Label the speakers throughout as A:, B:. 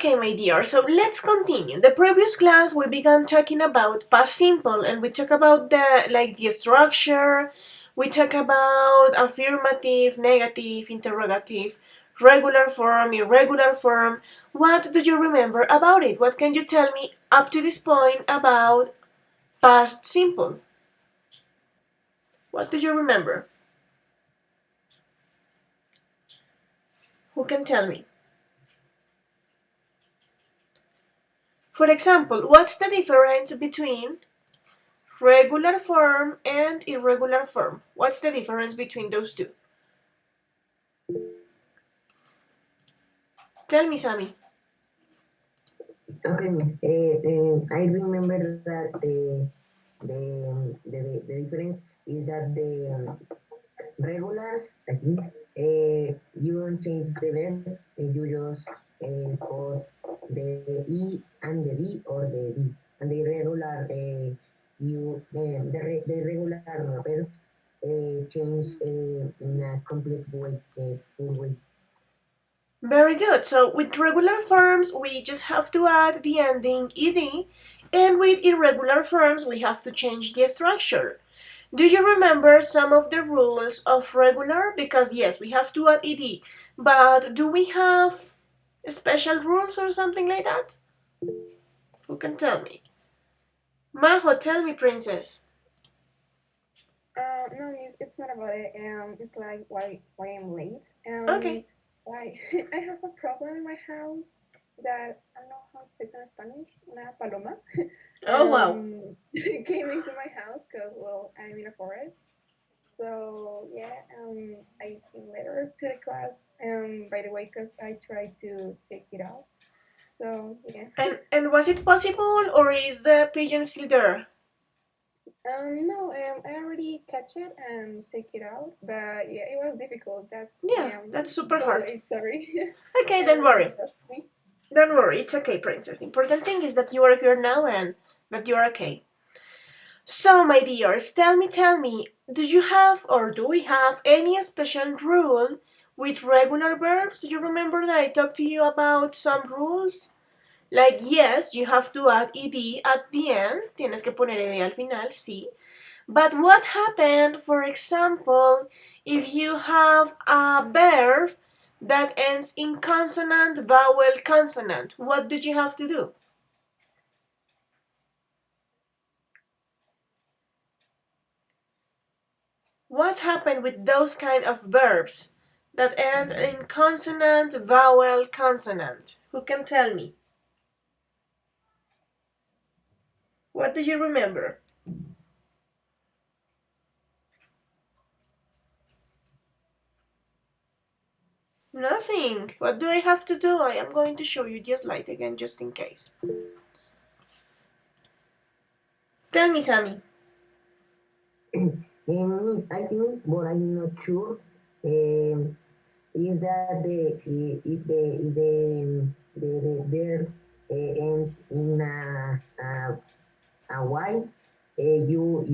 A: Okay, my dear, so let's continue. In the previous class, we began talking about past simple, and we talk about the structure. We talk about affirmative, negative, interrogative, regular form, irregular form. What do you remember about it? What can you tell me up to this point about past simple? What do you remember? Who can tell me? For example, what's the difference between regular form and irregular form? What's the difference between those two? Tell me, Sammy.
B: Okay, miss. I remember that the difference is that the regulars, I think, you don't change the verb, you just put the E and the D or the D. And the regular, the regular verbs change in a complete way, full way.
A: Very good. So with regular forms, we just have to add the ending ed, and with irregular forms, we have to change the structure. Do you remember some of the rules of regular? Because yes, we have to add ed, but do we have special rules or something like that? Who can tell me? Majo, tell me, princess.
C: No, it's not about it. It's like why I'm late.
A: Okay.
C: Why I have a problem in my house that I don't know how to say it in Spanish. Una paloma
A: Oh, wow.
C: came into my house because well I'm in a forest. So yeah, I came later to the class. By the way, because I tried to take it out. So yeah.
A: And was it possible, or is the pigeon still there?
C: No, I already catch it and take it out, but yeah, it was difficult. That's why
A: Yeah,
C: I'm
A: that's super
C: so
A: hard.
C: late. Sorry.
A: Okay, don't worry.
C: Trust me.
A: Don't worry, it's okay, princess. Important thing is that you are here now and that you are okay. So, my dears, tell me, do you have or do we have any special rule with regular verbs? Do you remember that I talked to you about some rules? Like, yes, you have to add ed at the end. Tienes que poner ed al final, sí. But what happened, for example, if you have a verb that ends in consonant, vowel, consonant? What did you have to do? What happened with those kind of verbs that end in consonant, vowel, consonant? Who can tell me? What do you remember? Nothing. What do I have to do? I am going to show you the slide again just in case. Tell me, Sammy.
B: I think, but I'm not sure. Is that the verb ends in a y, you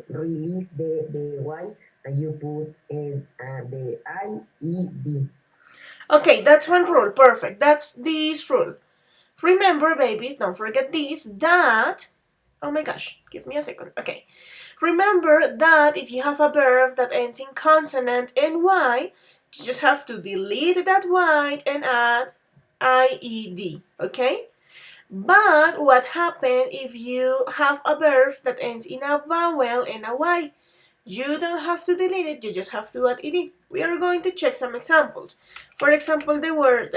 B: release the y and you put the I E D.
A: Okay, that's one rule. Perfect. That's this rule. Remember, babies, don't forget this, that... Oh my gosh, give me a second. Okay. Remember that if you have a verb that ends in consonant and y, you just have to delete that y and add IED, okay? But what happens if you have a verb that ends in a vowel and a y? You don't have to delete it, you just have to add ed. We are going to check some examples. For example, the word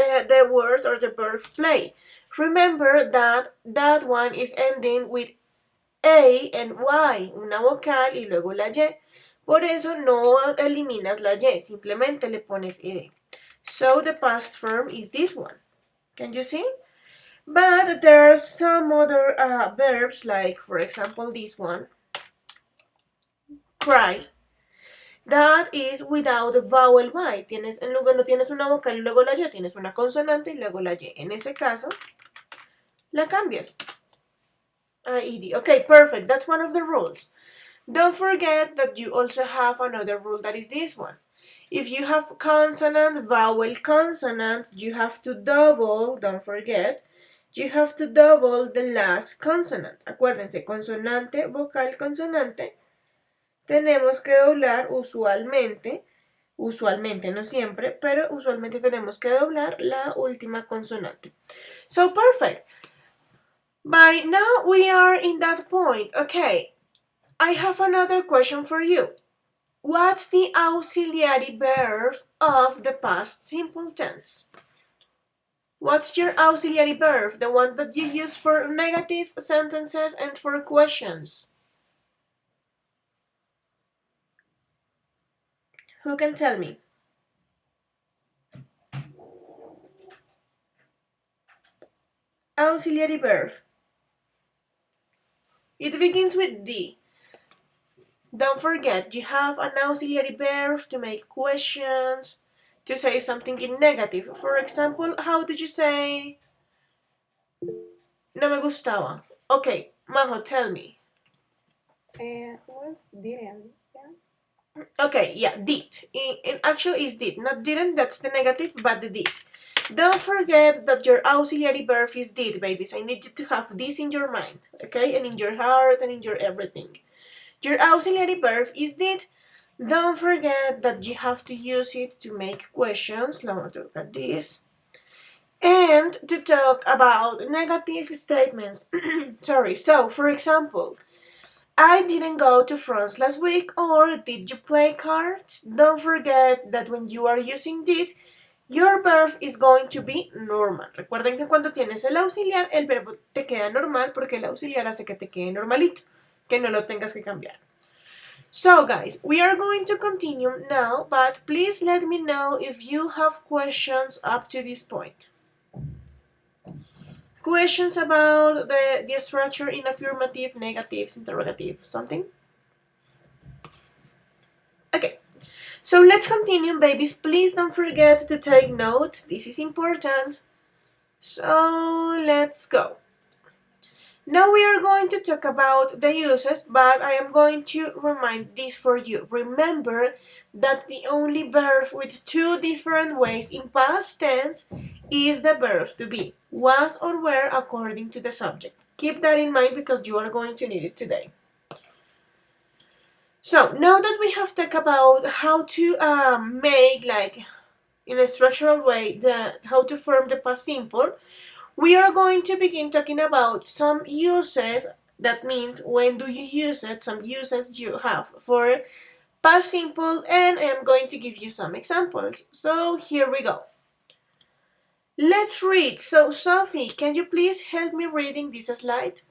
A: or the verb play. Remember that that one is ending with a and y, una vocal y luego la y. Por eso no eliminas la y, simplemente le pones ed. So the past form is this one. Can you see? But there are some other verbs, like for example this one, cry. That is without a vowel y. Tienes, en lugar, no tienes una vocal y luego la y, tienes una consonante y luego la y. En ese caso, la cambias. IED. Okay, perfect. That's one of the rules. Don't forget that you also have another rule that is this one. If you have consonant, vowel, consonant, you have to double, don't forget, you have to double the last consonant. Acuérdense, consonante, vocal, consonante. Tenemos que doblar usualmente, no siempre, pero usualmente tenemos que doblar la última consonante. So perfect. By now we are in that point. Okay, I have another question for you. What's the auxiliary verb of the past simple tense? What's your auxiliary verb? The one that you use for negative sentences and for questions. Who can tell me? Auxiliary verb. It begins with D. Don't forget, you have an auxiliary verb to make questions, to say something in negative. For example, how did you say, no me gustaba? Okay, Majo, tell me.
C: Was didn't, yeah.
A: Okay, yeah, did. In actually is did, not didn't, that's the negative, but the did. Don't forget that your auxiliary verb is did, babies. I need you to have this in your mind, okay? And in your heart and in your everything. Your auxiliary verb is did. Don't forget that you have to use it to make questions. Let's look at this. And to talk about negative statements. Sorry. So, for example, I didn't go to France last week, or did you play cards? Don't forget that when you are using did, your verb is going to be normal. Recuerden que cuando tienes el auxiliar, el verbo te queda normal porque el auxiliar hace que te quede normalito, que no lo tengas que cambiar. So guys, we are going to continue now, but please let me know if you have questions up to this point. Questions about the structure in affirmative, negatives, interrogative, something? Okay, so let's continue, babies. Please don't forget to take notes. This is important. So let's go. Now we are going to talk about the uses, but I am going to remind this for you. Remember that the only verb with two different ways in past tense is the verb to be, was or were according to the subject. Keep that in mind because you are going to need it today. So now that we have talked about how to make, like, in a structural way, how to form the past simple, we are going to begin talking about some uses. That means when do you use it, some uses you have for past simple, and I am going to give you some examples. So here we go. Let's read. So Sophie, can you please help me reading this slide?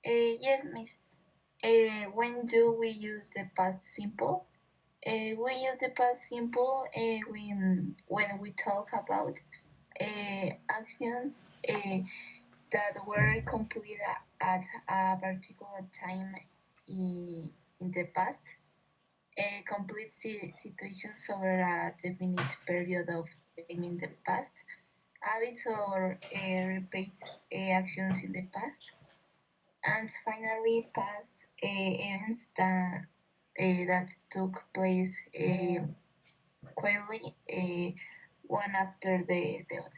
D: Yes, Miss. When do we use the past simple? We use the past simple when we talk about actions that were completed at a particular time in the past. Complete situations over a definite period of time in the past. Habits or repeat actions in the past. And finally, past events that took place quickly, one after the other.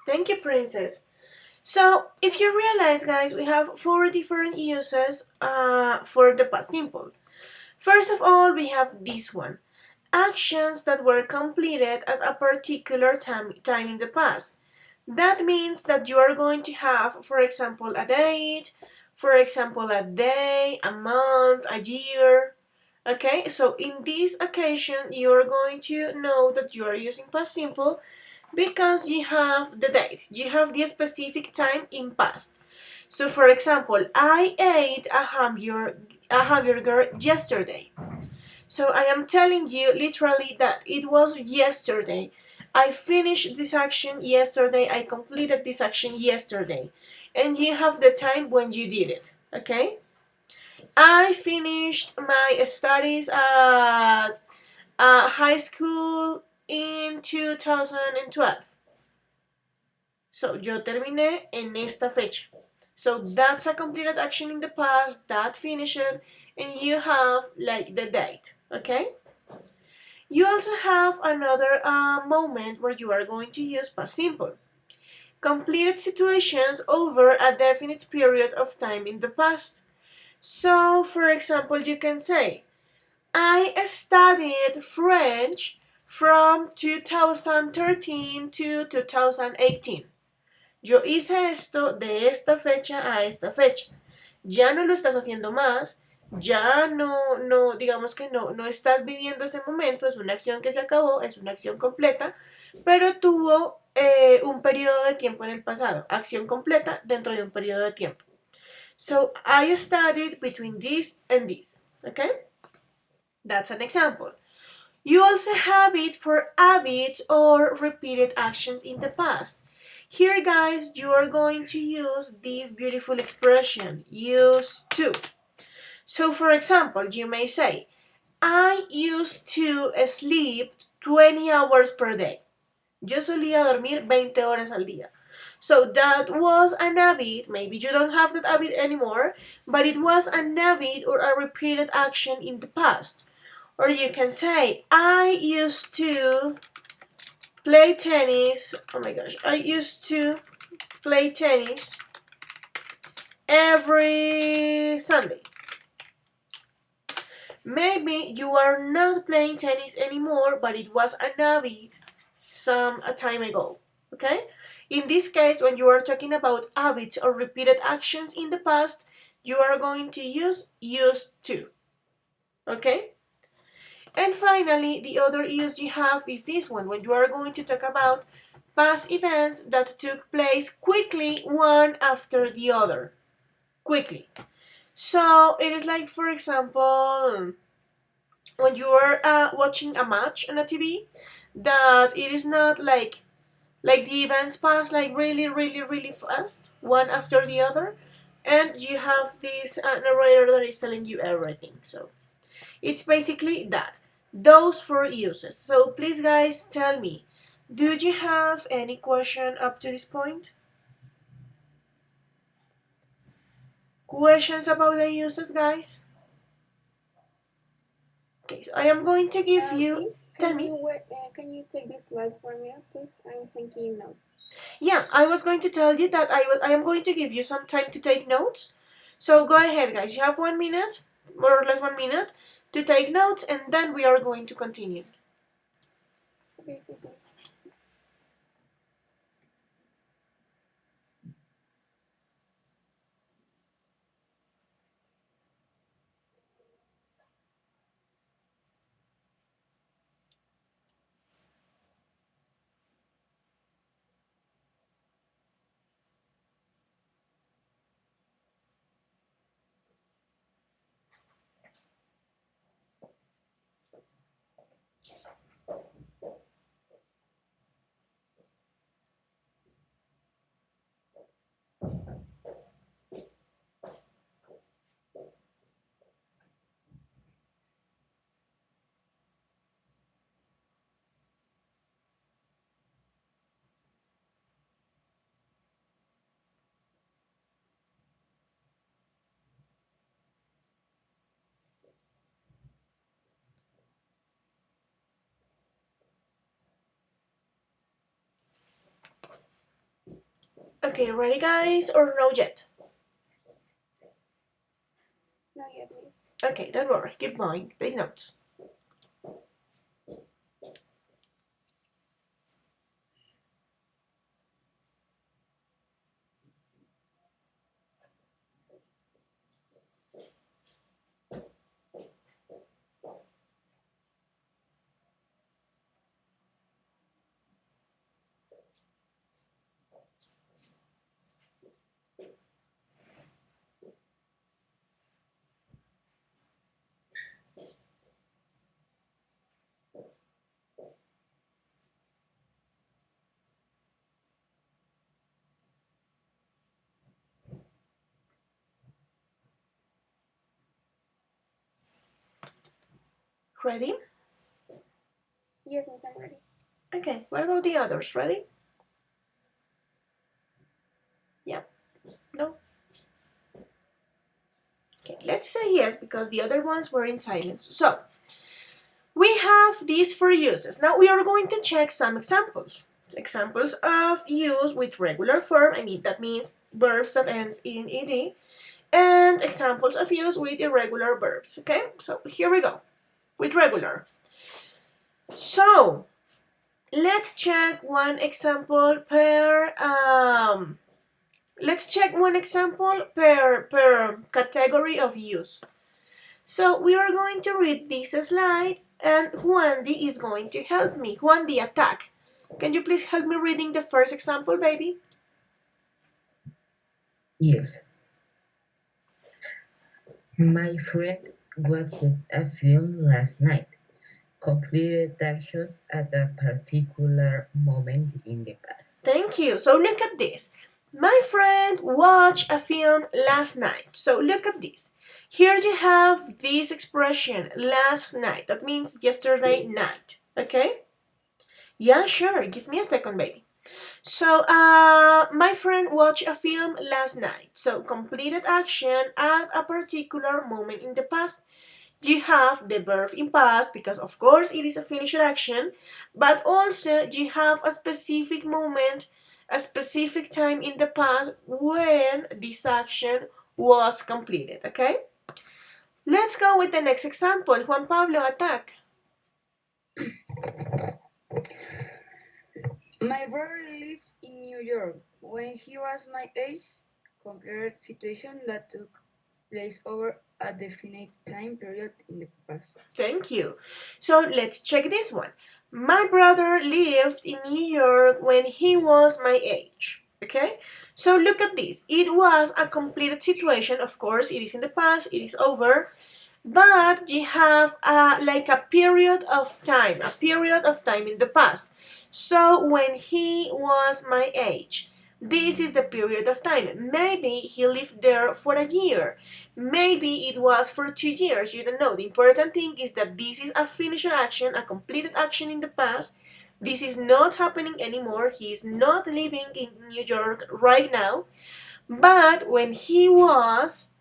A: Thank you, Princess. So if you realize, guys, we have 4 different uses for the past simple. First of all, we have this one. Actions that were completed at a particular time in the past. That means that you are going to have, for example, a date, for example, a day, a month, a year. Okay, so in this occasion, you are going to know that you are using past simple because you have the date, you have the specific time in past. So, for example, I ate a hamburger yesterday. So I am telling you literally that it was yesterday. I finished this action yesterday. I completed this action yesterday. And you have the time when you did it. Okay? I finished my studies at high school in 2012. So yo terminé en esta fecha. So that's a completed action in the past, that finished, and you have like the date, okay? You also have another moment where you are going to use past simple. Completed situations over a definite period of time in the past. So, for example, you can say, I studied French from 2013 to 2018. Yo hice esto de esta fecha a esta fecha. Ya no lo estás haciendo más, ya no, digamos que no estás viviendo ese momento, es una acción que se acabó, es una acción completa, pero tuvo un periodo de tiempo en el pasado, acción completa dentro de un periodo de tiempo. So, I studied between this and this, okay? That's an example. You also have it for habits or repeated actions in the past. Here, guys, you are going to use this beautiful expression, used to. So, for example, you may say, I used to sleep 20 hours per day. Yo solía dormir 20 horas al día. So that was an habit. Maybe you don't have that habit anymore, but it was an habit or a repeated action in the past. Or you can say, I used to play tennis. Oh my gosh, I used to play tennis every Sunday. Maybe you are not playing tennis anymore, but it was an habit some time ago. Okay? In this case, when you are talking about habits or repeated actions in the past, you are going to use used to. Okay? And finally, the other use you have is this one, when you are going to talk about past events that took place quickly, one after the other. Quickly. So it is like, for example, when you are watching a match on a TV, that it is not like the events pass like really fast, one after the other, and you have this narrator that is telling you everything. So it's basically that. Those four uses. So please, guys, tell me, do you have any question up to this point? Questions about the uses, guys? Okay, so I am going to give you. Tell me.
C: Can you take this slide for me, please? I'm taking notes.
A: Yeah, I was going to tell you that I am going to give you some time to take notes. So go ahead, guys. You have 1 minute, more or less 1 minute, to take notes, and then we are going to continue.
C: Okay, thanks.
A: Okay, ready, guys, or no yet?
C: Not yet, please.
A: Okay, don't worry. Keep going. Take notes. Ready?
C: Yes, miss, I'm ready.
A: Okay, what about the others? Ready? Yeah? No? Okay, let's say yes because the other ones were in silence. So, we have these four uses. Now we are going to check some examples. Examples of use with regular verb, that means verbs that ends in ed, and examples of use with irregular verbs. Okay, so here we go with regular. So let's check one example per category of use. So we are going to read this slide and Juandi is going to help me. Juandi, attack. Can you please help me reading the first example, baby?
B: Yes. My friend watched a film last night. Completed action at a particular moment in the past.
A: Thank you. So look at this. My friend watched a film last night. So look at this. Here you have this expression, last night. That means yesterday night. Okay? Yeah, sure. Give me a second, baby. So, my friend watched a film last night. So, completed action at a particular moment in the past. You have the verb in past because, of course, it is a finished action, but also you have a specific moment, a specific time in the past when this action was completed. Okay? Let's go with the next example. Juan Pablo, attack.
E: My brother lived in New York when he was my age. Compared situation that took place over a definite time period in the past.
A: Thank you. So let's check this one. My brother lived in New York when he was my age. Okay? So look at this. It was a completed situation. Of course, it is in the past, it is over. But you have like a period of time in the past. So when he was my age, this is the period of time. Maybe he lived there for a year. Maybe it was for 2 years. You don't know. The important thing is that this is a finished action, a completed action in the past. This is not happening anymore. He is not living in New York right now. But when he was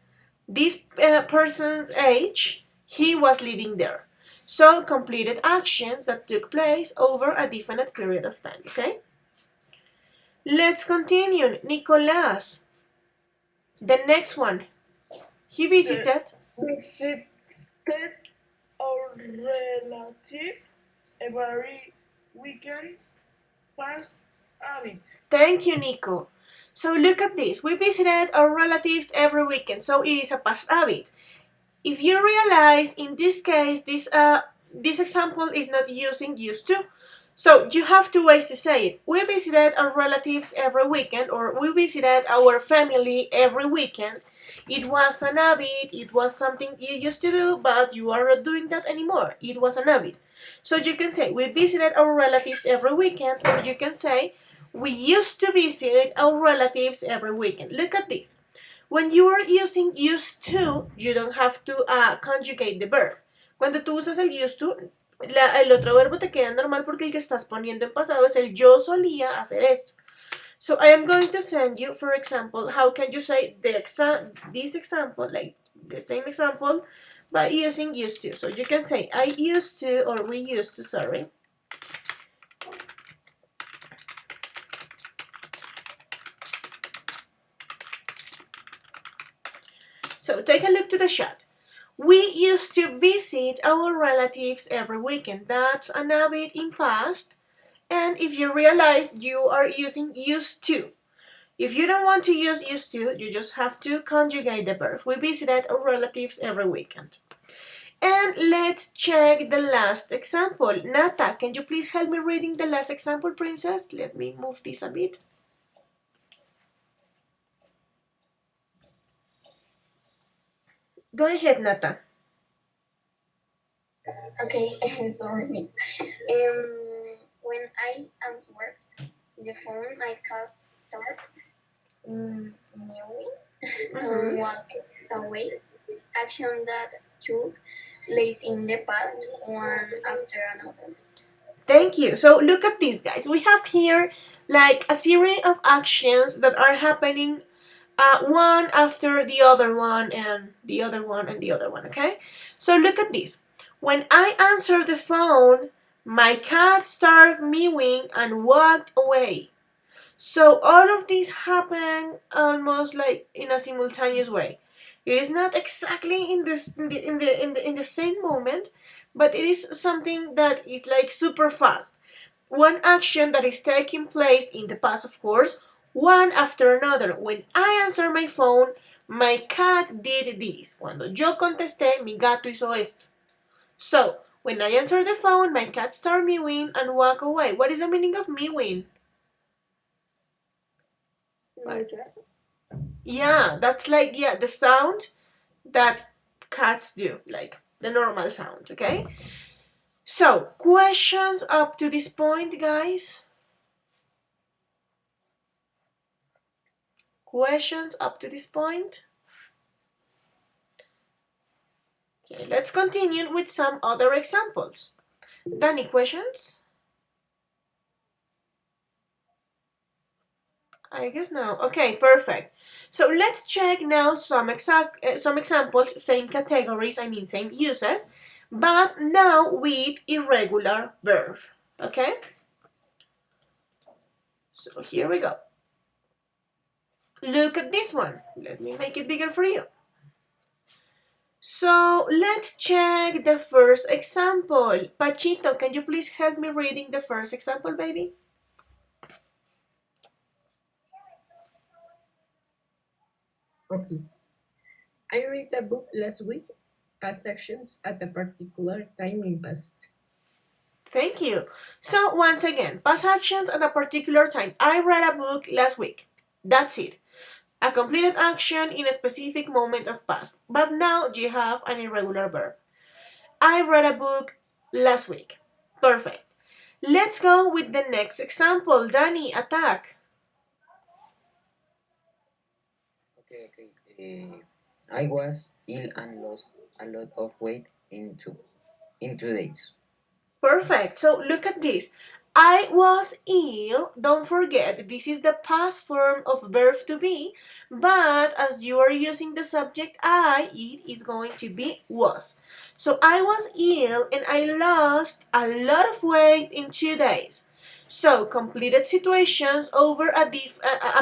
A: this person's age, he was living there. So completed actions that took place over a definite period of time. Okay? Let's continue. Nicolas. The next one. He visited.
C: Visited our relative every weekend past habit.
A: Thank you, Nico. So look at this. We visited our relatives every weekend. So it is a past habit. If you realize, in this case, this example is not using used to. So you have two ways to say it. We visited our relatives every weekend, or we visited our family every weekend. It was an habit, it was something you used to do, but you are not doing that anymore. It was an habit. So you can say, we visited our relatives every weekend, or you can say, we used to visit our relatives every weekend. Look at this. When you are using used to, you don't have to conjugate the verb. Cuando tú usas el used to, el otro verbo te queda normal porque el que estás poniendo en pasado es el yo solía hacer esto. So I am going to send you, for example, how can you say this example, like the same example, by using used to. So you can say, I used to, or we used to, sorry. So take a look to the chat. We used to visit our relatives every weekend. That's an habit in past. And if you realize, you are using used to. If you don't want to use used to, you just have to conjugate the verb. We visited our relatives every weekend. And let's check the last example. Nata, can you please help me reading the last example, princess? Let me move this a bit. Go ahead, Nata.
F: Okay, sorry. When I answered the phone, I cast start meowing, walk away. Action that took place in the past, one after another.
A: Thank you. So look at this, guys. We have here like a series of actions that are happening one after the other one and the other one and the other one, okay? So look at this. When I answered the phone, my cat started mewing and walked away. So all of these happen almost like in a simultaneous way. It is not exactly in the same moment, but it is something that is like super fast. One action that is taking place in the past, of course, one after another. When I answer my phone, my cat did this. Cuando yo contesté, mi gato hizo esto. So, when I answer the phone, my cat started mewing and walk away. What is the meaning of mewing? Yeah, that's like, yeah, the sound that cats do, like the normal sound, okay? So, questions up to this point, guys? Questions up to this point? Okay, let's continue with some other examples. Danny, questions? I guess no. Okay, perfect. So let's check now some examples, same categories, I mean same uses, but now with irregular verb. Okay? So here we go. Look at this one. Let me make it bigger for you. So let's check the first example. Pachito, can you please help me reading the first example, baby?
G: Okay. I read a book last week, past actions at a particular time in past.
A: Thank you. So once again, past actions at a particular time. I read a book last week. That's it. A completed action in a specific moment of past. But now you have an irregular verb. I read a book last week. Perfect. Let's go with the next example. Danny, attack.
B: Okay. I was ill and lost a lot of weight in 2 days.
A: Perfect. So look at this. I was ill. Don't forget, this is the past form of verb to be, but as you are using the subject I, it is going to be was. So I was ill and I lost a lot of weight in 2 days. So completed situations over a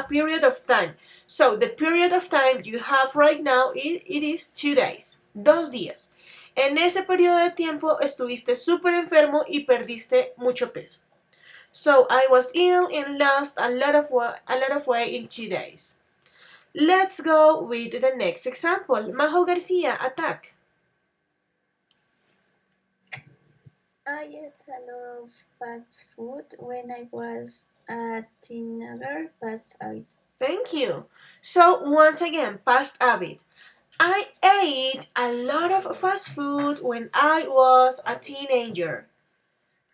A: period of time. So the period of time you have right now, it is 2 days. 2 días. En ese periodo de tiempo estuviste súper enfermo y perdiste mucho peso. So I was ill and lost a lot of weight in 2 days. Let's go with the next example. Majo Garcia, attack.
D: I ate a lot of fast food when I was a teenager. Fast habit.
A: Thank you. So once again, past habit. I ate a lot of fast food when I was a teenager.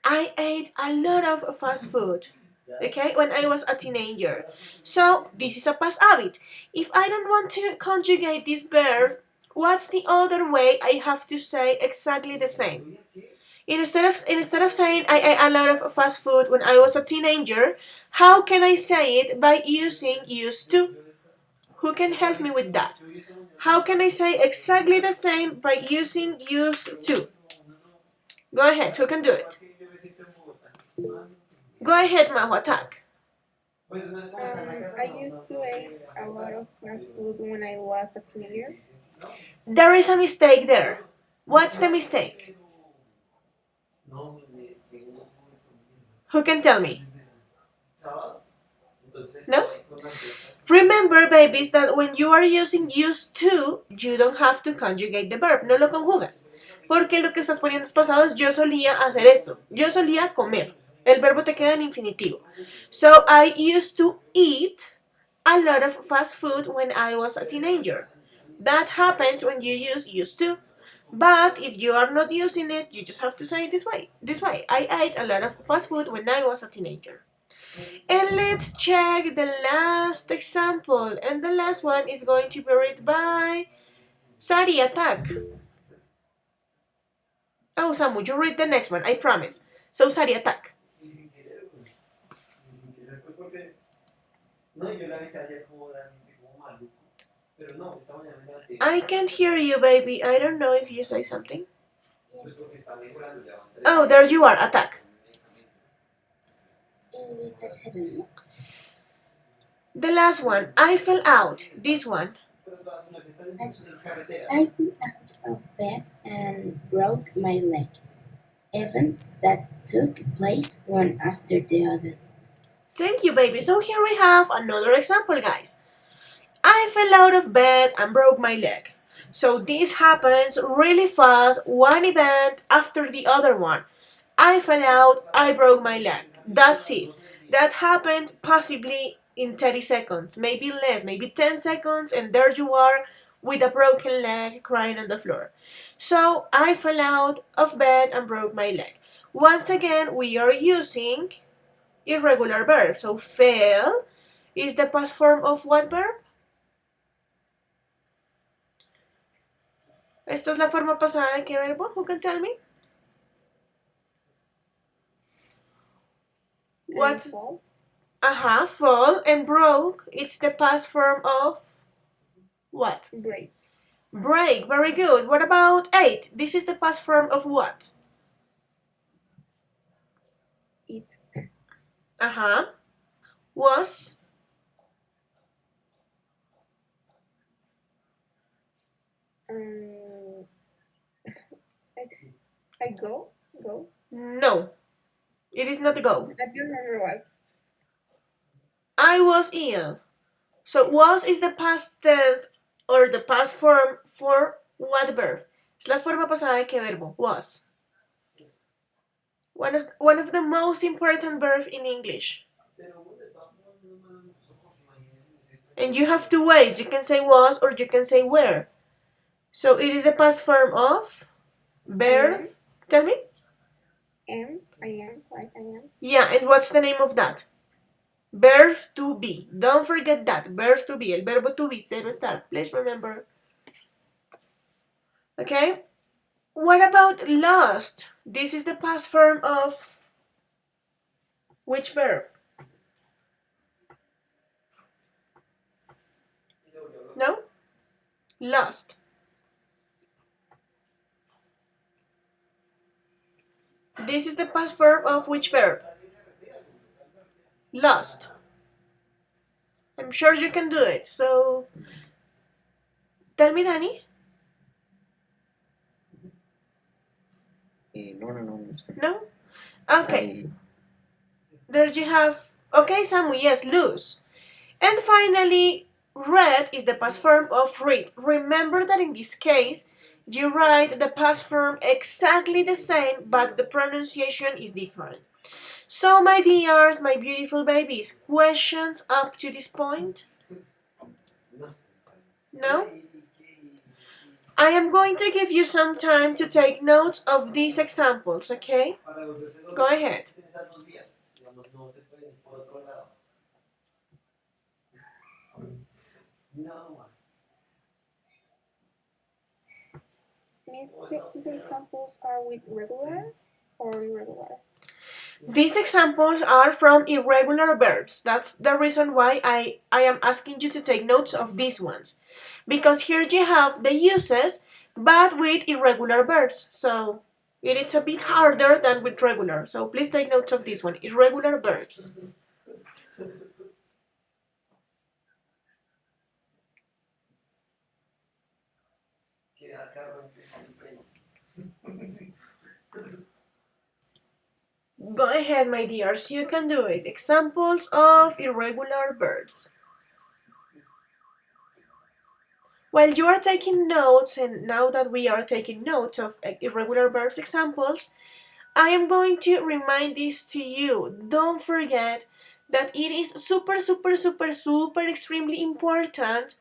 A: I ate a lot of fast food. Okay, when I was a teenager. So this is a past habit. If I don't want to conjugate this verb, what's the other way I have to say exactly the same? Instead of saying I ate a lot of fast food when I was a teenager, how can I say it by using used to? Who can help me with that? How can I say exactly the same by using used to? Go ahead, who can do it? Go ahead, Maho, attack.
C: I used to eat a lot of fast food when I was a teenager.
A: There is a mistake there. What's the mistake? Who can tell me? No? Remember, babies, that when you are using used to, you don't have to conjugate the verb. No lo conjugas. Porque lo que estás poniendo es pasado es yo solía hacer esto. Yo solía comer. El verbo te queda en infinitivo. So, I used to eat a lot of fast food when I was a teenager. That happens when you use used to. But if you are not using it, you just have to say it this way. This way. I ate a lot of fast food when I was a teenager. And let's check the last example. And the last one is going to be read by Sari, attack. Oh, Samu, you read the next one, I promise. So, Sari, attack. I can't hear you, baby. I don't know if you say something. Oh, there you are. Attack. The last one. I fell out. This one.
H: I fell out of bed and broke my leg. Events that took place one after the other.
A: Thank you, baby. So here we have another example, guys. I fell out of bed and broke my leg. So this happens really fast, one event after the other one. I fell out, I broke my leg. That's it. That happened possibly in 30 seconds, maybe less, maybe 10 seconds, and there you are with a broken leg crying on the floor. So I fell out of bed and broke my leg. Once again, we are using irregular verbs. So fell is the past form of what verb? ¿Esta es la forma pasada de qué verbo? Who can tell me? What's
C: Fall.
A: Fall and broke. It's the past form of what?
C: Break.
A: Break. Very good. What about ate? This is the past form of what?
C: Eat.
A: Was?
C: I go.
A: No. It is not go.
C: I don't remember what.
A: I was ill. So was is the past tense or the past form for what verb? Es la forma pasada de qué verbo? Was. One of the most important verbs in English. And you have two ways. You can say was or you can say were. So it is the past form of verb. Tell me.
C: I am, right? I am.
A: Yeah, and what's the name of that? Verb to be. Don't forget that. Verb to be. El verbo to be. Zero star. Please remember. Okay? What about lost? This is the past form of which verb? No? Lost. This is the past form of which verb? Lost. I'm sure you can do it. So, tell me, Danny. No? Okay. There you have. Okay, Samu, yes, lose. And finally, read is the past form of read. Remember that in this case, you write the past form exactly the same, but the pronunciation is different. So, my dears, my beautiful babies, questions up to this point? No? I am going to give you some time to take notes of these examples, okay? Go ahead.
C: Miss, these examples are with regular or irregular?
A: These examples are from irregular verbs. That's the reason why I am asking you to take notes of these ones. Because here you have the uses, but with irregular verbs. So it is a bit harder than with regular. So please take notes of this one, irregular verbs. Go ahead, my dears, you can do it. Examples of irregular verbs. While you are taking notes, and now that we are taking notes of irregular verbs examples, I am going to remind this to you. Don't forget that it is super extremely important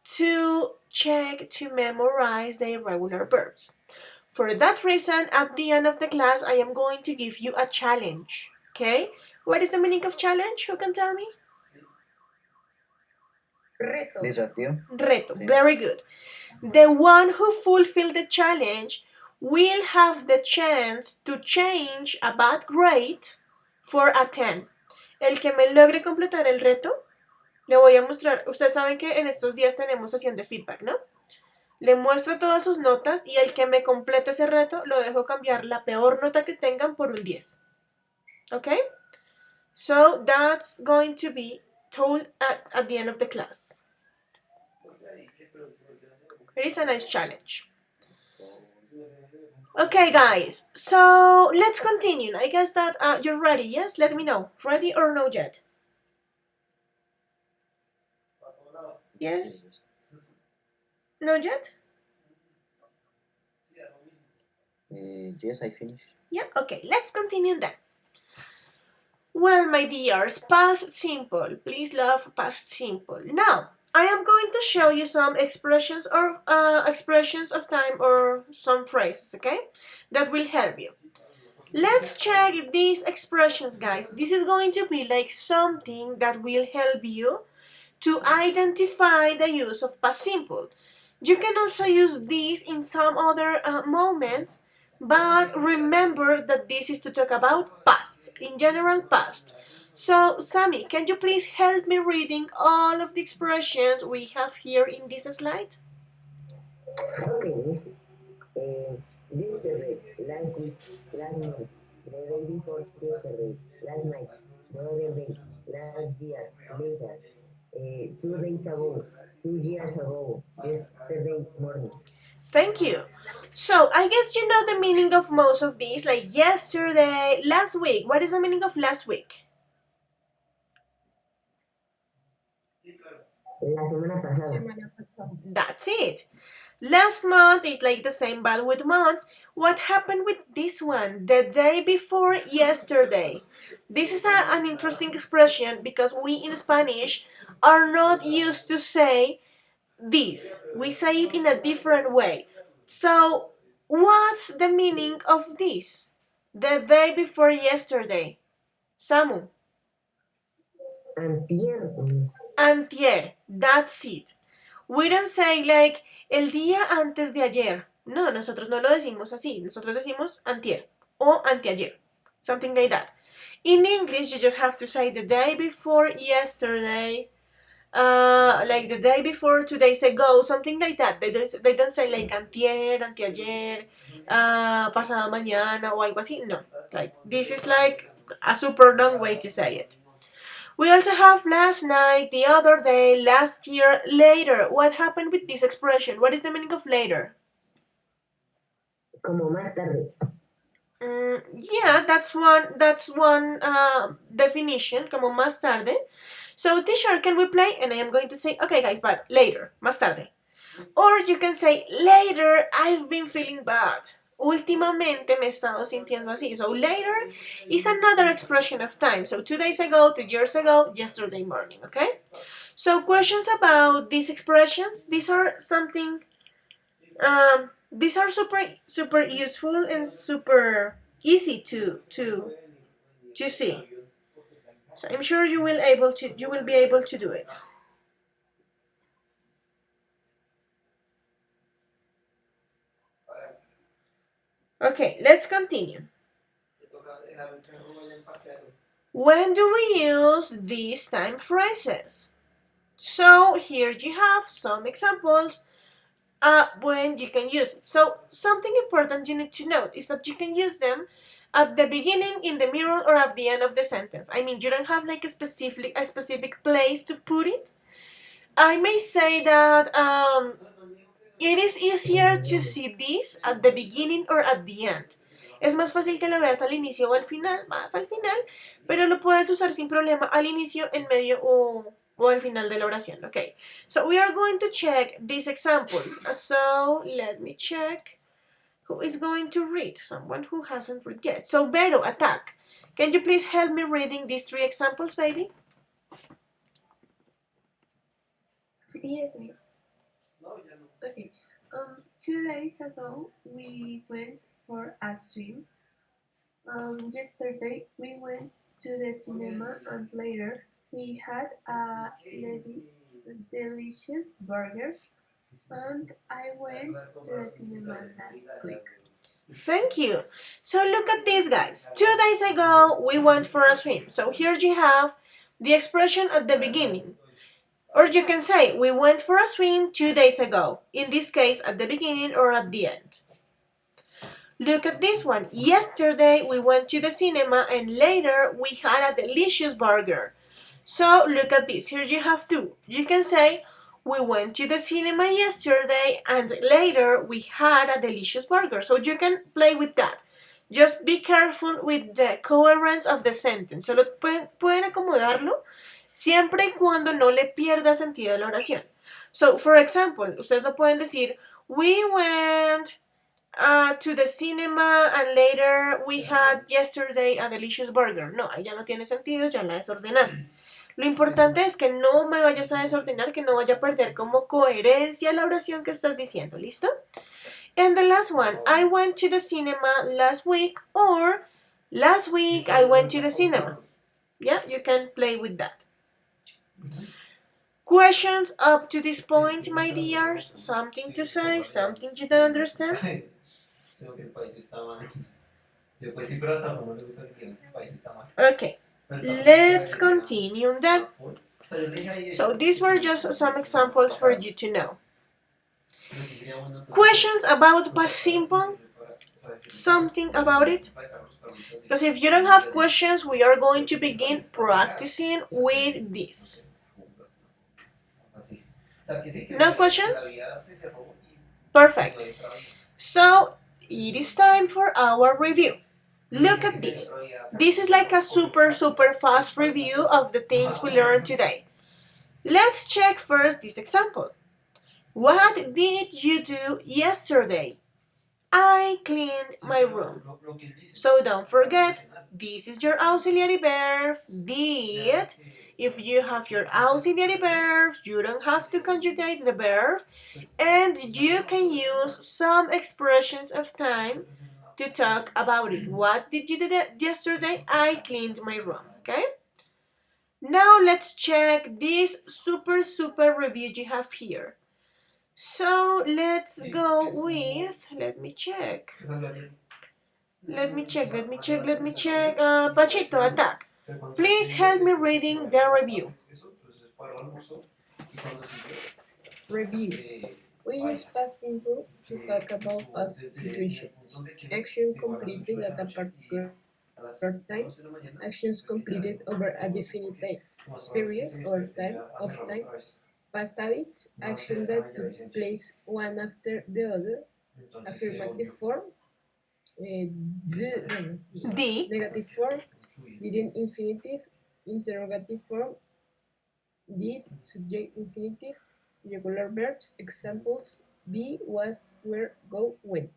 A: to check to memorize the irregular verbs. For that reason, at the end of the class, I am going to give you a challenge. Okay? What is the meaning of challenge? Who can tell me? Reto. Very good. The one who fulfills the challenge will have the chance to change a bad grade for a 10. El que me logre completar el reto Le voy a mostrar, ustedes saben que en estos días tenemos sesión de feedback, ¿no? Le muestro todas sus notas y el que me complete ese reto lo dejo cambiar la peor nota que tengan por un 10. Okay? So that's going to be told at the end of the class. It is a nice challenge. Okay, guys, so let's continue. I guess that you're ready, yes? Let me know. Ready or no yet? Yes? No yet?
I: Yes, I finished.
A: Yeah, okay, let's continue then. Well, my dears, past simple. Please love past simple. Now, I am going to show you some expressions or expressions of time or some phrases, okay? That will help you. Let's check these expressions, guys. This is going to be like something that will help you to identify the use of past simple. You can also use this in some other moments, but remember that this is to talk about past, in general past. So, Sammy, can you please help me reading all of the expressions we have here in this slide?
B: Okay, Miss. Yesterday, last week, last month, the day before yesterday, last night, the other day, last year, later, 2 days ago, 2 years ago, yesterday morning.
A: Thank you. So, I guess you know the meaning of most of these, like yesterday, last week. What is the meaning of last week?
B: La semana pasada.
A: That's it. Last month is like the same but with months. What happened with this one? The day before yesterday. This is an interesting expression because we in Spanish are not used to say this. We say it in a different way. So, what's the meaning of this? The day before yesterday. Samu.
B: Antier, Miss.
A: Antier. That's it. We don't say like el día antes de ayer. No, nosotros no lo decimos así. Nosotros decimos antier o anteayer. Something like that. In English, you just have to say the day before yesterday, like the day before 2 days ago, something like that. They don't say like antier, anteayer, pasado mañana o algo así. No, like this is like a super long way to say it. We also have last night, the other day, last year, later. What happened with this expression? What is the meaning of later?
B: Como más tarde.
A: Yeah, that's one definition, como más tarde. So, teacher, can we play? And I am going to say, okay, guys, but later, más tarde. Or you can say, later, I've been feeling bad. Últimamente me he estado sintiendo así. So, later is another expression of time. So, 2 days ago, 2 years ago, yesterday morning, okay? So, questions about these expressions. These are something, these are super useful and super easy to see. So, I'm sure you will be able to do it. Okay, let's continue. When do we use these time phrases? So here you have some examples when you can use it. So something important you need to note is that you can use them at the beginning, in the middle, or at the end of the sentence. I mean, you don't have like a specific place to put it. I may say that it is easier to see this at the beginning or at the end. Es más fácil que lo veas al inicio o al final, más al final, pero lo puedes usar sin problema al inicio, en medio o al final de la oración. Okay, so we are going to check these examples. So let me check who is going to read. Someone who hasn't read yet. So Vero, attack. Can you please help me reading these 3 examples, baby?
J: Yes, miss. Okay. 2 days ago, we went for a swim. Yesterday, we went to the cinema, and later, we had a delicious burger. And I went to the cinema last week.
A: Thank you. So look at these, guys. 2 days ago, we went for a swim. So here you have the expression at the beginning. Or you can say, we went for a swim 2 days ago. In this case, at the beginning or at the end. Look at this one. Yesterday we went to the cinema and later we had a delicious burger. So look at this. Here you have two. You can say, we went to the cinema yesterday and later we had a delicious burger. So you can play with that. Just be careful with the coherence of the sentence. Solo pueden acomodarlo siempre y cuando no le pierda sentido a la oración. So, for example, ustedes no pueden decir, we went to the cinema and later we had yesterday a delicious burger. No, ya no tiene sentido, ya la desordenaste. Lo importante es que no me vayas a desordenar, que no vaya a perder como coherencia la oración que estás diciendo, ¿listo? And the last one, I went to the cinema last week, or last week I went to the cinema. Yeah, you can play with that. Questions up to this point, my dears? Something to say? Something you don't understand? Okay, let's continue then. So these were just some examples for you to know. Questions about past simple? Something about it? Because if you don't have questions, we are going to begin practicing with this. No questions? Perfect. So it is time for our review. Look at this. This is like a super fast review of the things we learned today. Let's check first this example. What did you do yesterday? I cleaned my room. So don't forget, this is your auxiliary verb, did. If you have your auxiliary verb, you don't have to conjugate the verb, and you can use some expressions of time to talk about it. What did you do yesterday? I cleaned my room, okay? Now let's check this super review you have here. So let's go with, let me check. Pachito, attack. Please help me reading the review.
G: Review. We use past simple to talk about past situations. Action completed at a particular time. Actions completed over a definite time, period or time of time. Past habits. Action that took place one after the other. Affirmative form.
A: D.
G: Negative form. Didn't infinitive. Interrogative form. Did. Subject infinitive. Irregular verbs. Examples: be, was, were, go, went.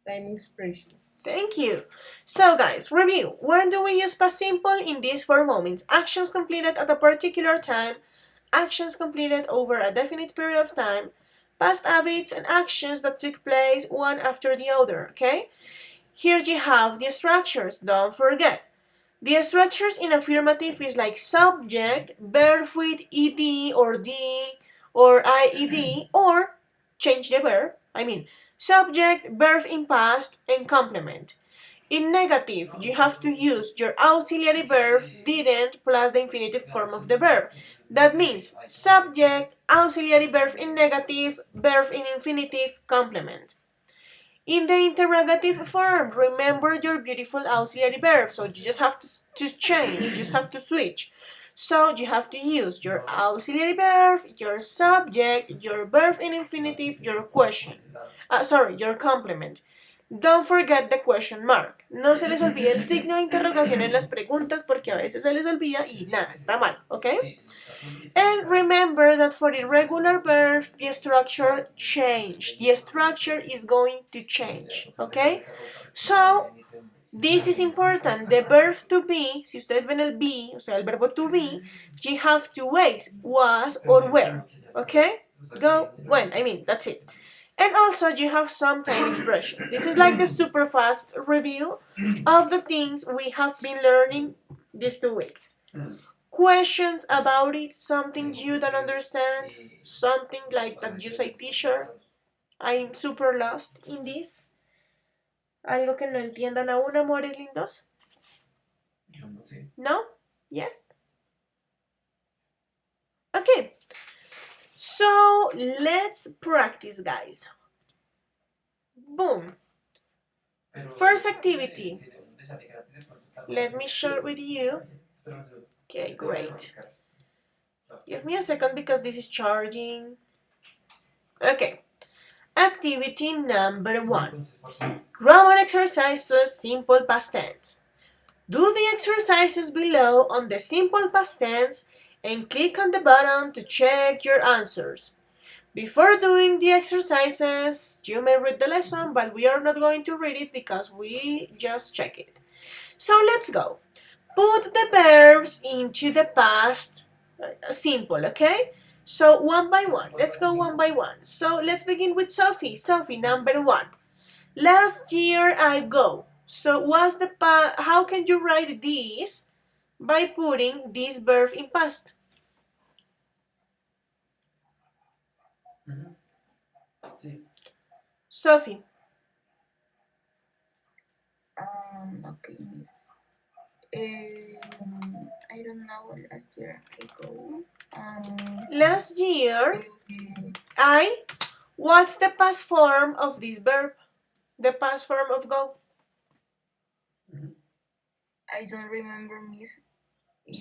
G: Time expressions.
A: Thank you. So guys, review. When do we use past simple? In these 4 moments. Actions completed at a particular time. Actions completed over a definite period of time. Past habits and actions that took place one after the other, okay? Here you have the structures, don't forget. The structures in affirmative is like subject, verb with ed or d or ied, or change the verb, subject, verb in past, and complement. In negative, you have to use your auxiliary verb didn't plus the infinitive form of the verb. That means subject, auxiliary verb in negative, verb in infinitive, complement. In the interrogative form, remember your beautiful auxiliary verb. So you just have to change, you just have to switch. So you have to use your auxiliary verb, your subject, your verb in infinitive, your question. Your complement. Don't forget the question mark. No se les olvide el signo de interrogación en las preguntas porque a veces se les olvida y nada, está mal, ¿ok? And remember that for irregular verbs, the structure change. The structure is going to change, ¿ok? So, this is important. The verb to be, si ustedes ven el be, o sea, el verbo to be, you have two ways, was or were, ¿ok? Go, when, that's it. And also you have some time expressions. This is like the super fast review of the things we have been learning these 2 weeks. Questions about it, something you don't understand, something like that you say, teacher, I'm super lost in this. Algo que no entiendan aún, amores lindos. No? Yes? Okay, so let's practice, guys. Boom. First activity. Let me share with you. Okay, great. Give me a second because this is charging. Okay. Activity number 1. Grammar exercises, simple past tense. Do the exercises below on the simple past tense and click on the button to check your answers. Before doing the exercises, you may read the lesson, but we are not going to read it because we just check it. So let's go. Put the verbs into the past simple, okay? So one by one. Let's go one by one. So let's begin with Sophie. Sophie, number 1. Last year I go. So what's the how can you write this by putting this verb in past? Sophie.
D: Okay. I don't know. Last year I go.
A: Last year I. What's the past form of this verb? The past form of go?
D: I don't remember, Miss.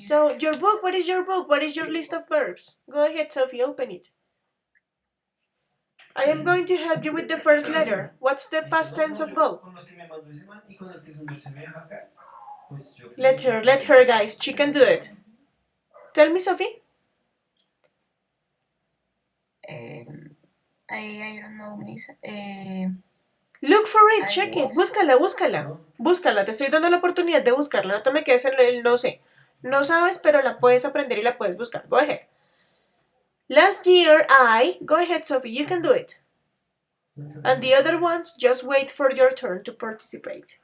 A: So your book, what is your book? What is your list of verbs? Go ahead, Sophie, open it. I am going to help you with the first letter. What's the past tense of go? Let her, guys. She can do it. Tell me, Sophie.
D: I don't know, Miss.
A: Look for it, check it. Búscala, búscala. Búscala, te estoy dando la oportunidad de buscarla. No te me quedes en el no sé. No sabes, pero la puedes aprender y la puedes buscar. Go ahead. Last year, I. Go ahead, Sophie, you can do it. And the other ones, just wait for your turn to participate.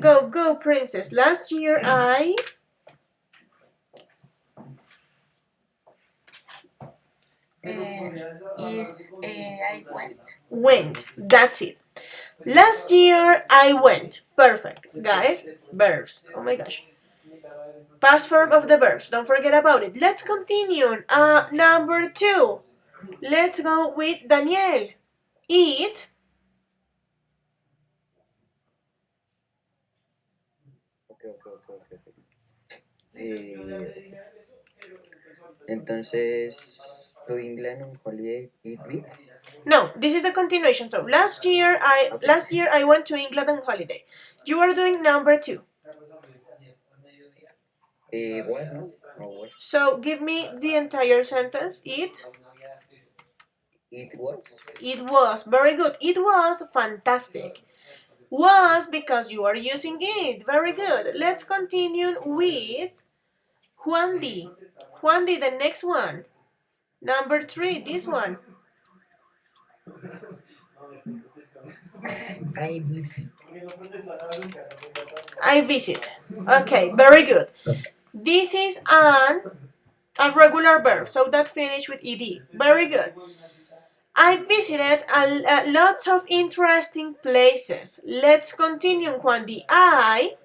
A: Go, go, princess. Last year, I.
D: I went.
A: Went. That's it. Last year, I went. Perfect. Guys, verbs. Oh my gosh. Past form of the verbs. Don't forget about it. Let's continue. Number 2. Let's go with Daniel. Eat.
I: Entonces, to England on holiday, eat beef.
A: No, this is a continuation. So last year I went to England on holiday. You are doing number 2.
I: Was, no? No, was.
A: So give me the entire sentence.
I: It was.
A: It was. Very good. It was fantastic. Was because you are using it. Very good. Let's continue with Juan Di. Juan Di, the next one. Number 3, this one.
B: I visit.
A: I visit. Okay, very good. This is an irregular verb, so that finished with ed. Very good. I visited lots of interesting places. Let's continue, Juan Di.
B: I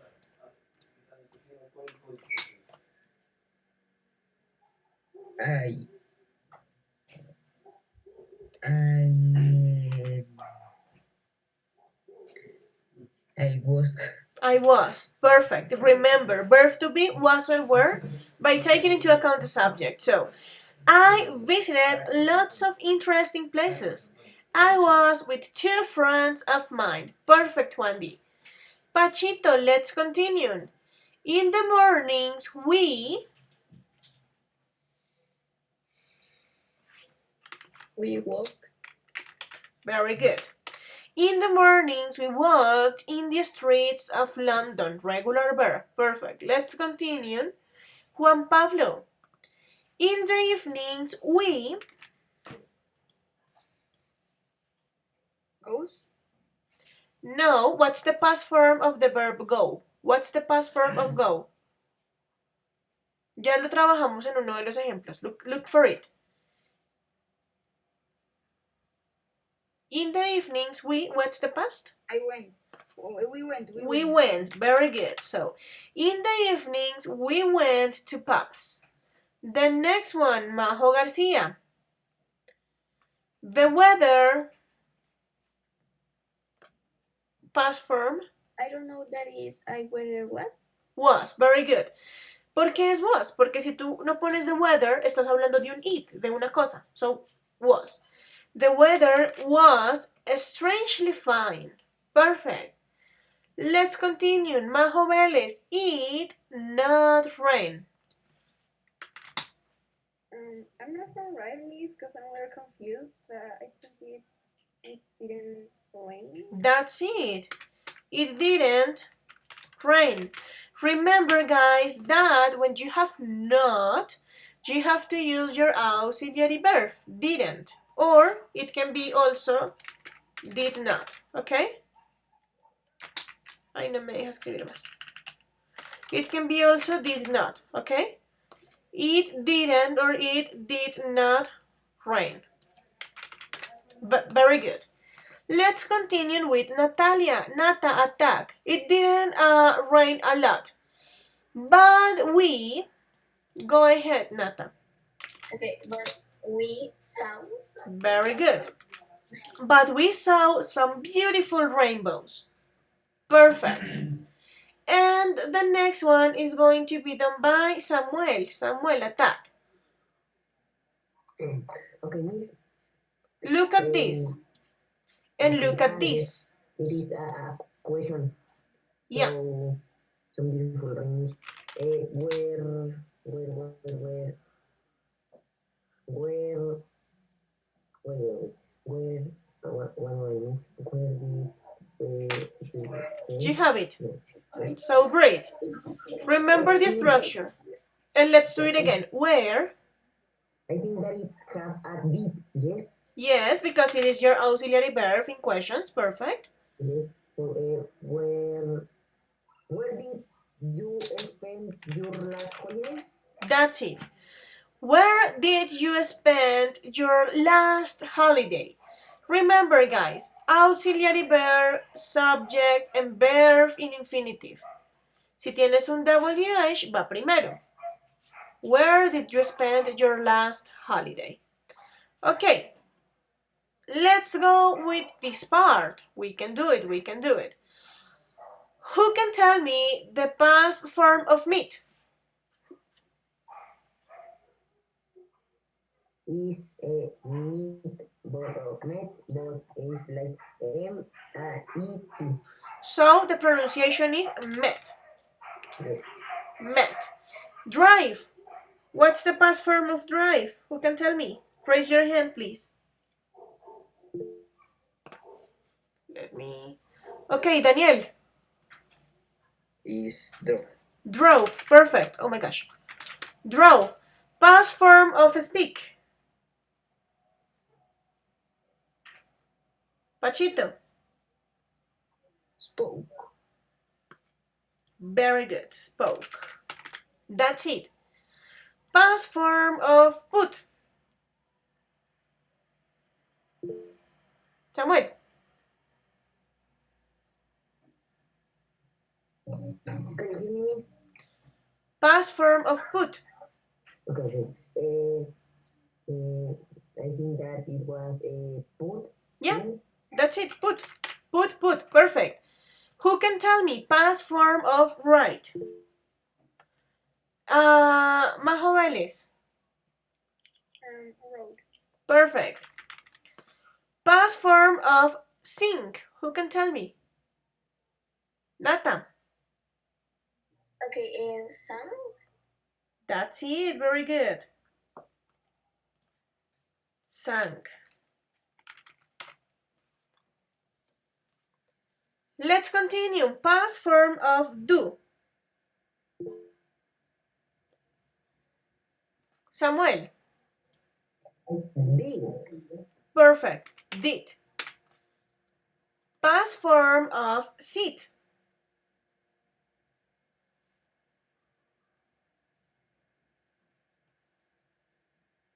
B: was.
A: I was. Perfect. Remember, verb to be was and were by taking into account the subject. So, I visited lots of interesting places. I was with 2 friends of mine. Perfect, Juan Di. Pachito, let's continue. In the mornings, we
G: walk.
A: Very good. In the mornings, we walked in the streets of London. Regular verb. Perfect. Let's continue. Juan Pablo. In the evenings, we
E: Goes.
A: No, what's the past form of the verb go? What's the past form of go? Ya lo trabajamos en uno de los ejemplos. Look for it. In the evenings, what's the past?
E: I went. We went.
A: We went. Very good. So, in the evenings, we went to pubs. The next one, Majo Garcia. The weather, past form,
D: I don't know that is I weather was.
A: was. Very good. ¿Por qué es was? Porque si tú no pones the weather, estás hablando de un it, de una cosa. So, was. The weather was strangely fine. Perfect. Let's continue. Majo Vélez. It not rain.
C: I'm not gonna write this because I'm a little confused. I think it didn't rain.
A: That's it. It didn't rain. Remember, guys, that when you have not, you have to use your auxiliary verb, didn't. Or it can be also did not, okay? Ay, no me deja escribir más. It can be also did not, okay? It didn't or it did not rain. But very good. Let's continue with Natalia. Nata, attack. It didn't rain a lot. But we... Go ahead, Nata.
F: Okay, but we saw.
A: Very good. But we saw some beautiful rainbows. Perfect. And the next one is going to be done by Samuel. Samuel, attack.
B: Okay, miss.
A: Look at this. And look at this.
B: It is a question.
A: Yeah.
B: So, some beautiful rain. Where,
A: You have it. So great. Remember the structure. And let's do it again. Where?
B: I think that it has a deep, yes?
A: Yes, because it is your auxiliary verb in questions. Perfect.
B: Yes. So, where did you spend your last holidays?
A: That's it. Where did you spend your last holiday? Remember, guys, auxiliary verb, subject, and verb in infinitive. Si tienes un WH, va primero. Where did you spend your last holiday? Okay, let's go with this part. We can do it, we can do it. Who can tell me the past form of meet?
B: Is meet, but met, but is like M-A-E-T.
A: So the pronunciation is met.
B: Yes.
A: Met. Drive. What's the past form of drive? Who can tell me? Raise your hand, please. Let me... Okay, Daniel.
I: Is drove.
A: Drove. Perfect. Oh my gosh. Drove. Past form of speak. Pachito.
G: Spoke.
A: Very good. Spoke. That's it. Past form of put. Samuel.
B: Can you hear me?
A: Past form of put.
B: Okay. I think that it was a put.
A: Yeah, that's it. Put. Put, put. Perfect. Who can tell me past form of write? Majo Vélez.
C: Road.
A: Perfect. Past form of sing. Who can tell me? Nata.
F: Okay, some.
A: That's it. Very good. Sang. Let's continue. Past form of do. Samuel.
B: Did.
A: Perfect. Did. Past form of sit.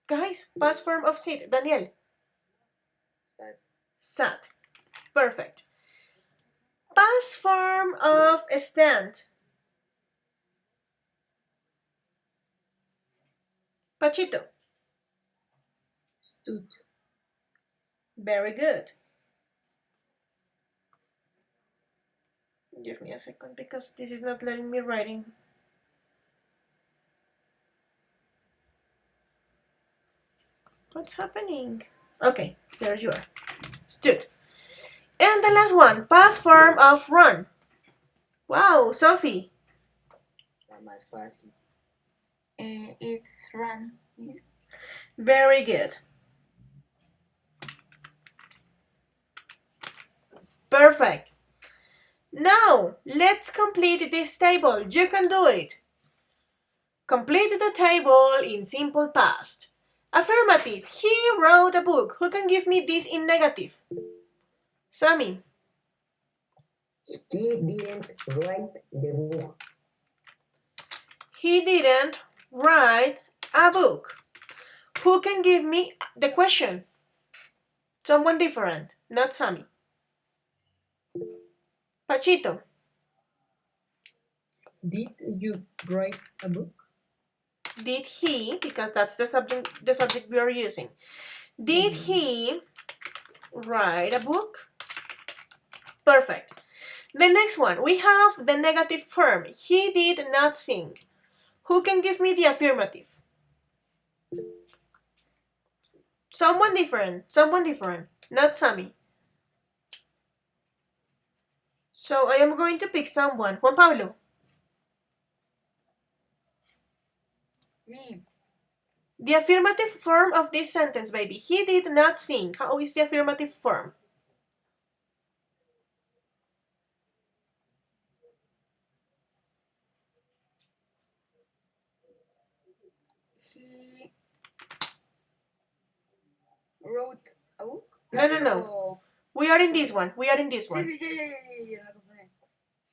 A: Guys, past form of sit. Daniel.
E: Sat.
A: Sat. Perfect. Past form of stand. Pachito.
G: Stood.
A: Very good. Give me a second because this is not letting me writing. What's happening? Okay, there you are. Stood. And the last one, past form of run. Wow, Sophie.
E: Más fácil.
D: It's run. Yes.
A: Very good. Perfect. Now, let's complete this table. You can do it. Complete the table in simple past. Affirmative. He wrote a book. Who can give me this in negative? Sammy.
B: He didn't write the book.
A: He didn't write a book. Who can give me the question? Someone different, not Sammy. Pachito.
G: Did you write a book?
A: Did he, because that's the subject we are using. Did he write a book? Perfect. The next one, we have the negative form. He did not sing. Who can give me the affirmative? Someone different, not Sammy. So I am going to pick someone. Juan Pablo.
E: Me.
A: The affirmative form of this sentence, baby. He did not sing. How is the affirmative form?
E: He wrote a book.
A: No. We are in this one.
E: Sí, sí, ya.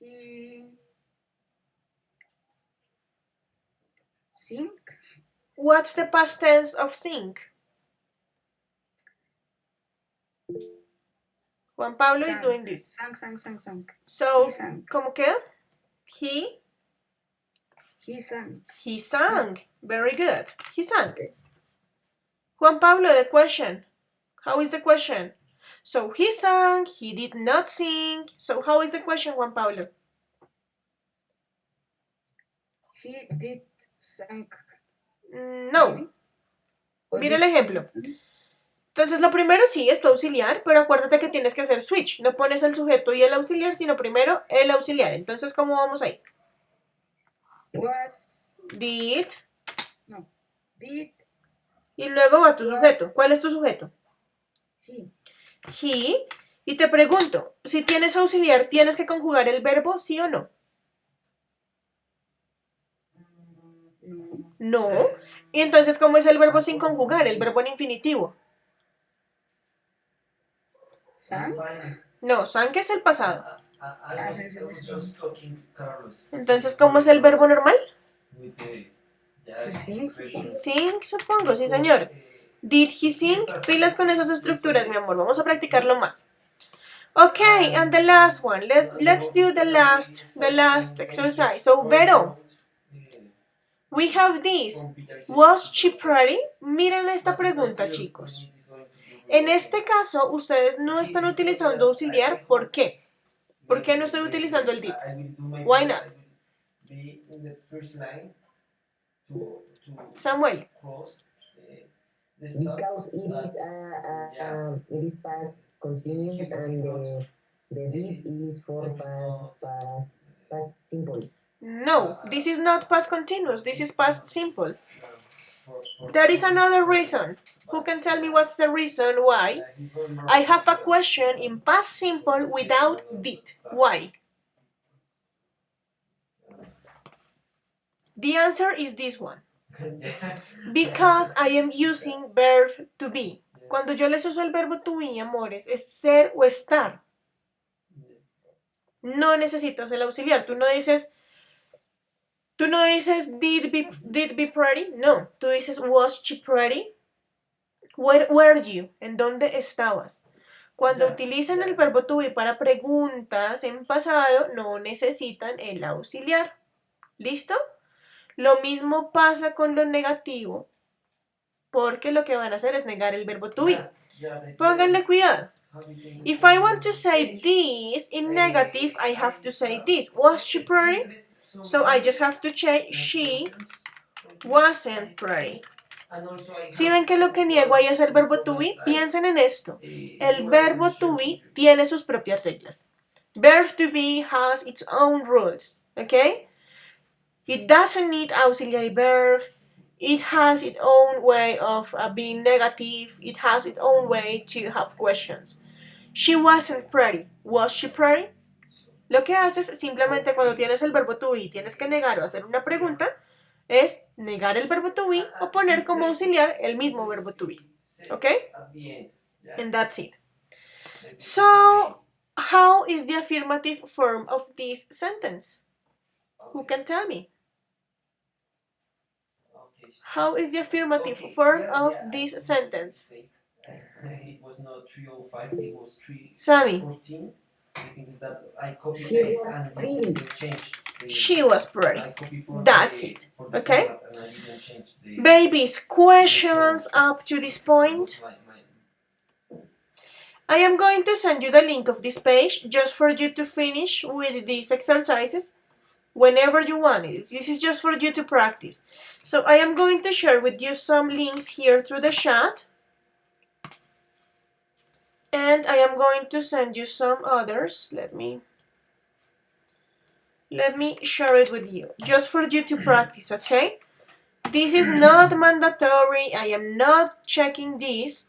E: He sing.
A: What's the past tense of sing? Juan Pablo is doing this.
E: Sang.
A: So,
E: He sang.
A: ¿cómo queda?
E: He sang.
A: He sang. Very good. He sang. Juan Pablo, the question. How is the question? So he sang, he did not sing. So how is the question, Juan Pablo?
E: He did sang.
A: No. Mira el ejemplo. Entonces lo primero sí es tu auxiliar, pero acuérdate que tienes que hacer switch. No pones el sujeto y el auxiliar, sino primero el auxiliar. Entonces, ¿cómo vamos ahí?
E: Was.
A: Did.
E: No. Did.
A: Y luego va tu sujeto. ¿Cuál es tu sujeto?
E: He.
A: He. Y te pregunto, si tienes auxiliar, ¿tienes que conjugar el verbo sí o no? No. Y entonces, ¿cómo es el verbo sin conjugar? El verbo en infinitivo.
E: Sang.
A: No, sang es el pasado. Entonces, ¿cómo es el verbo normal?
E: Sing.
A: Sing, supongo, sí señor. Did he sing? Pilas con esas estructuras, mi amor. Vamos a practicarlo más. Okay, and the last one. Let's do the last exercise. So, Vero, we have this. Was she pretty? Miren esta pregunta, chicos. En este caso, ustedes no están utilizando auxiliar. ¿Por qué? ¿Por qué no estoy utilizando el did? Why not? Samuel.
B: Because it is past continuous and the did is for past simple.
A: No, this is not past continuous. This is past simple. There is another reason. Who can tell me what's the reason why I have a question in past simple without did? Why? The answer is this one. Because I am using verb to be. Cuando yo les uso el verbo to be, amores, es ser o estar. No necesitas el auxiliar. Tú no dices did be pretty. No. Tú dices was she pretty? Where were you? ¿En dónde estabas? Cuando utilicen el verbo to be para preguntas en pasado, no necesitan el auxiliar. ¿Listo? Lo mismo pasa con lo negativo, porque lo que van a hacer es negar el verbo to be. Pónganle cuidado. If I want to say this in negative, I have to say this. Was she pretty? So I just have to say she wasn't pretty. Si ven que lo que niego ahí es el verbo to be, piensen en esto. El verbo to be tiene sus propias reglas. Verb to be has its own rules, okay? It doesn't need auxiliary verb. It has its own way of being negative. It has its own way to have questions. She wasn't pretty. Was she pretty? Lo que haces simplemente cuando tienes el verbo to be y tienes que negar o hacer una pregunta es negar el verbo to be o poner como auxiliar el mismo verbo to be. Okay? And that's it. So, how is the affirmative form of this sentence? Who can tell me? How is the affirmative form of this sentence?
K: It was not 3:05, it was 3:14.
A: Sammy.
K: The thing is that I copied this and you changed.
A: She was pretty. That's it. Okay? Babies, questions up to this point? I am going to send you the link of this page just for you to finish with these exercises whenever you want it. This is just for you to practice. So I am going to share with you some links here through the chat. And I am going to send you some others. Let me share it with you, just for you to practice, okay? This is not mandatory. I am not checking this.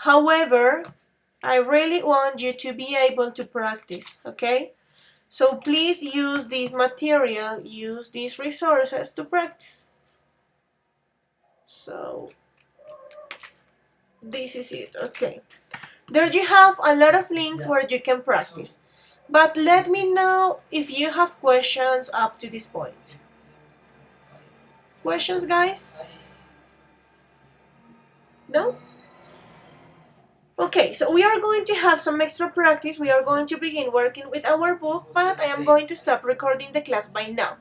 A: However, I really want you to be able to practice, okay? So please use this material, use these resources to practice. So, this is it, okay. There you have a lot of links where you can practice. But let me know if you have questions up to this point. Questions, guys? No? Okay, so we are going to have some extra practice. We are going to begin working with our book, but I am going to stop recording the class by now.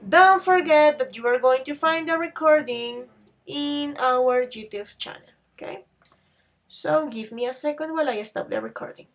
A: Don't forget that you are going to find the recording in our YouTube channel, okay? So give me a second while I stop the recording.